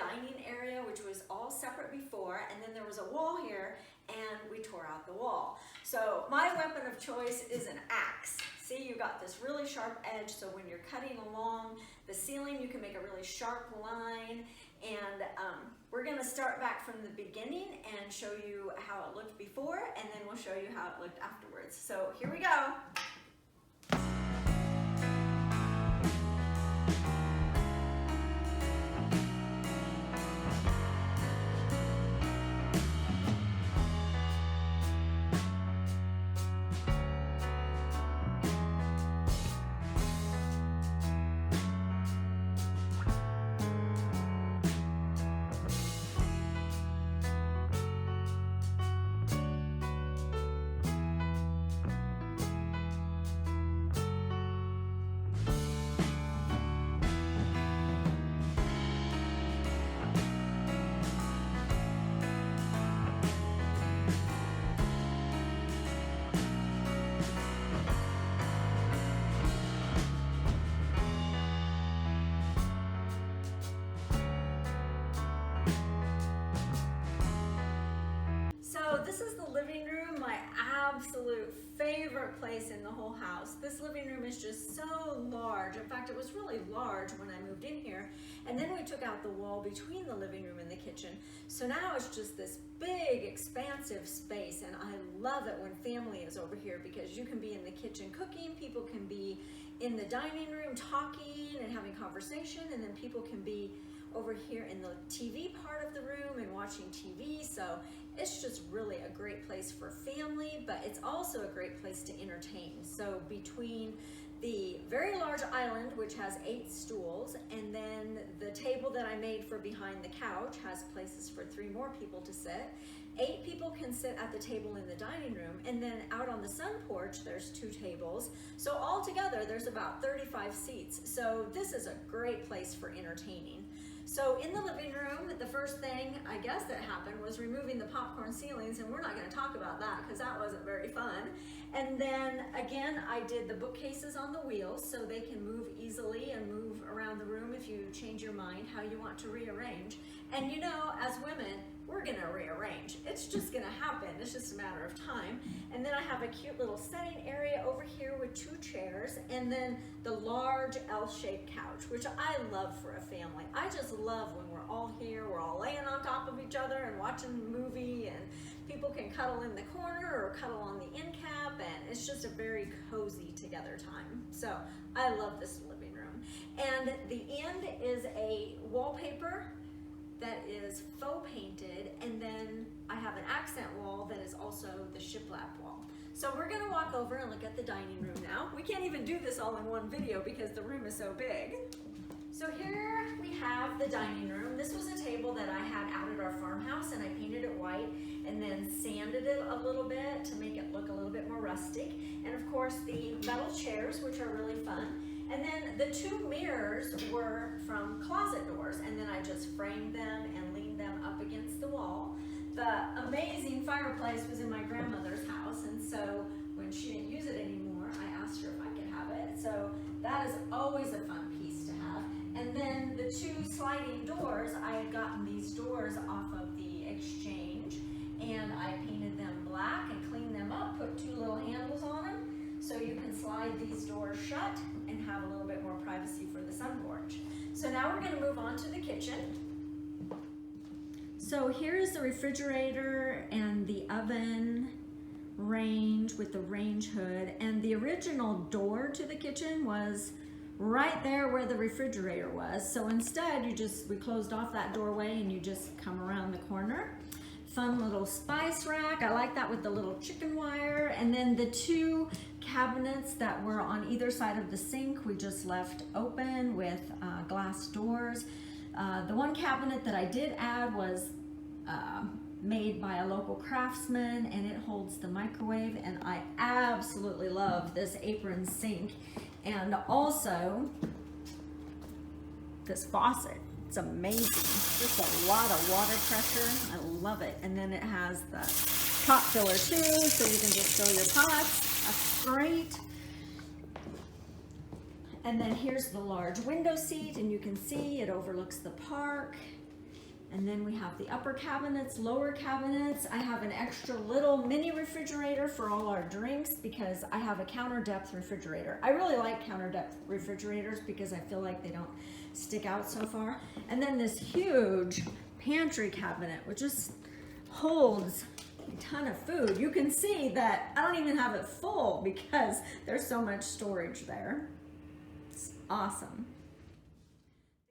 dining area, which was all separate before, and then there was a wall here, and we tore out the wall. So my weapon of choice is an axe. See, you got this really sharp edge, so when you're cutting along the ceiling, you can make a really sharp line. And we're gonna start back from the beginning and show you how it looked before, and then we'll show you how it looked afterwards. So here we go. So this is the living room, my absolute favorite place in the whole house. This living room is just so large. In fact, it was really large when I moved in here. And then we took out the wall between the living room and the kitchen. So now it's just this big, expansive space. And I love it when family is over here because you can be in the kitchen cooking, people can be in the dining room talking and having conversation, and then people can be over here in the TV part of the room and watching TV. So it's just really a great place for family, but it's also a great place to entertain. So between the very large island, which has 8 stools, and then the table that I made for behind the couch has places for 3 more people to sit. 8 people can sit at the table in the dining room, and then out on the sun porch, there's 2 tables. So altogether, there's about 35 seats. So this is a great place for entertaining. So in the living room, the first thing I guess that happened was removing the popcorn ceilings, and we're not going to talk about that because that wasn't very fun. And then again, I did the bookcases on the wheels so they can move easily and move around the room if you change your mind how you want to rearrange. And you know, as women, we're going to rearrange. It's just going to happen. It's just a matter of time. And then I have a cute little setting area over here with 2 chairs, and then the large L-shaped couch, which I love for a family. I just love when we're all here, we're all laying on top of each other and watching a movie, and people can cuddle in the corner or cuddle on the end cap, and it's just a very cozy together time. So I love this living room. And the end is a wallpaper that is faux painted, and then I have an accent wall that is also the shiplap wall. So we're gonna walk over and look at the dining room now. We can't even do this all in one video because the room is so big. So here we have the dining room. This was a table that I had out at our farmhouse, and I painted it white and then sanded it a little bit to make it look a little bit more rustic. And of course the metal chairs, which are really fun. And then the 2 mirrors were from closet doors, and then I just framed them and leaned them up against the wall. The amazing fireplace was in my grandmother's house, and so when she didn't use it anymore, I asked her if I could have it. So that is always a fun piece to have. And then the 2 sliding doors, I had gotten these doors off of the exchange, and I painted them black and cleaned them up, put 2 little handles on them, so you can slide these doors shut and have a little bit more privacy for the sun porch. So now we're going to move on to the kitchen. So here's the refrigerator and the oven range with the range hood, and the original door to the kitchen was right there where the refrigerator was. So instead we closed off that doorway and you just come around the corner. Fun little spice rack. I like that with the little chicken wire. And then the 2 cabinets that were on either side of the sink, we just left open with glass doors. The one cabinet that I did add was made by a local craftsman, and it holds the microwave, and I absolutely love this apron sink, and also this faucet. It's amazing. Just a lot of water pressure. I love it. And then it has the pot filler too, so you can just fill your pots. That's great. And then here's the large window seat, and you can see it overlooks the park. And then we have the upper cabinets, lower cabinets. I have an extra little mini refrigerator for all our drinks because I have a counter depth refrigerator. I really like counter depth refrigerators because I feel like they don't stick out so far. And then this huge pantry cabinet, which just holds a ton of food. You can see that I don't even have it full because there's so much storage there. It's awesome.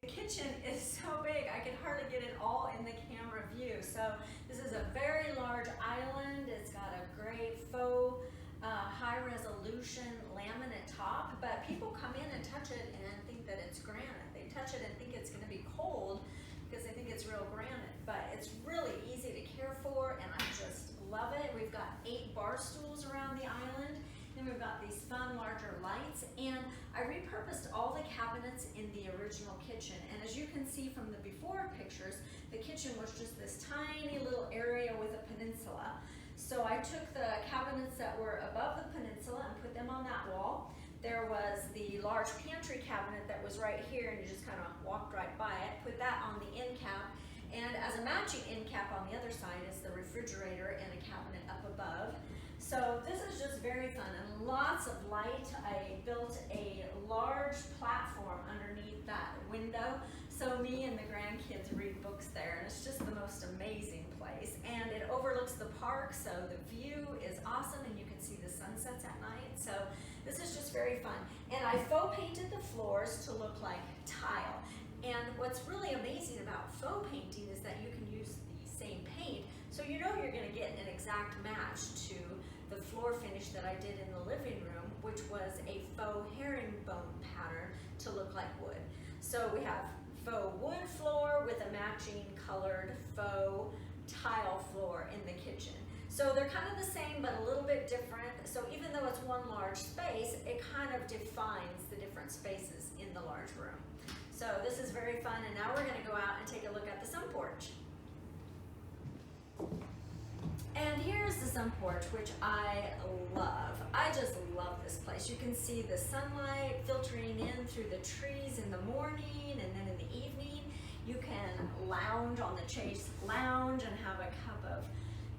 The kitchen is so big, I can hardly get it all in the camera view. So this is a very large island. It's got a great faux high resolution laminate top, but people come in and touch it and think that it's granite. They touch it and think it's going to be cold because they think it's real granite, but it's really easy to care for and I just love it. We've got 8 bar stools around the island. Then we've got these fun larger lights, and I repurposed all the cabinets in the original kitchen. And as you can see from the before pictures, the kitchen was just this tiny little area with a peninsula. So I took the cabinets that were above the peninsula and put them on that wall. There was the large pantry cabinet that was right here, and you just kind of walked right by it. Put that on the end cap, and as a matching end cap on the other side is the refrigerator and a cabinet up above. So this is just very fun and lots of light. I built a large platform underneath that window, so me and the grandkids read books there, and it's just the most amazing place. And it overlooks the park, so the view is awesome, and you can see the sunsets at night. So this is just very fun. And I faux painted the floors to look like tile. And what's really amazing about faux painting is that you can use the same paint, so you know you're going to get an exact match to the floor finish that I did in the living room, which was a faux herringbone pattern to look like wood. So we have faux wood floor with a matching colored faux tile floor in the kitchen. So they're kind of the same, but a little bit different. So even though it's one large space, it kind of defines the different spaces in the large room. So this is very fun, and now we're going to go out and take a look at the sun porch. And here's the sun porch, which I love. I just love this place. You can see the sunlight filtering in through the trees in the morning, and then in the evening you can lounge on the Chase lounge and have a cup of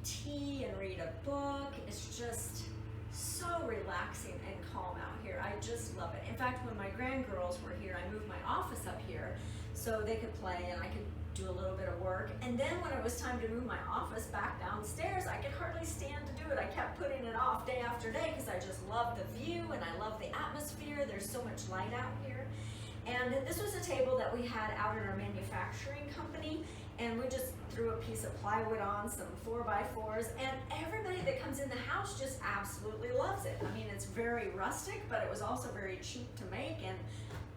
tea and read a book. It's just so relaxing and calm out here. I just love it. In fact, when my grandgirls were here, I moved my office up here so they could play and I could do a little bit of work. And then when it was time to move my office back downstairs, I could hardly stand to do it. I kept putting it off day after day because I just love the view and I love the atmosphere. There's so much light out here. And this was a table that we had out at our manufacturing company, and we just threw a piece of plywood on, some 4x4s, and everybody that comes in the house just absolutely loves it. I mean, it's very rustic, but it was also very cheap to make, and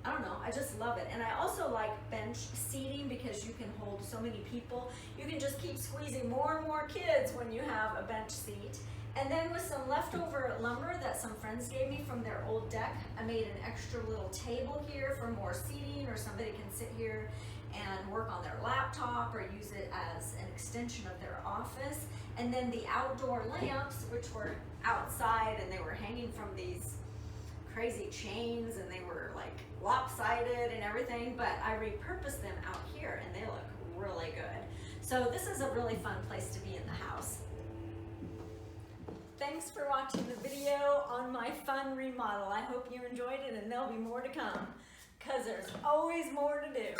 I don't know, I just love it. And I also like bench seating because you can hold so many people. You can just keep squeezing more and more kids when you have a bench seat. And then with some leftover lumber that some friends gave me from their old deck, I made an extra little table here for more seating, or somebody can sit here and work on their laptop or use it as an extension of their office. And then the outdoor lamps, which were outside and they were hanging from these crazy chains and they were like lopsided and everything, but I repurposed them out here and they look really good. So this is a really fun place to be in the house. Thanks for watching the video on my fun remodel. I hope you enjoyed it, and there'll be more to come because there's always more to do.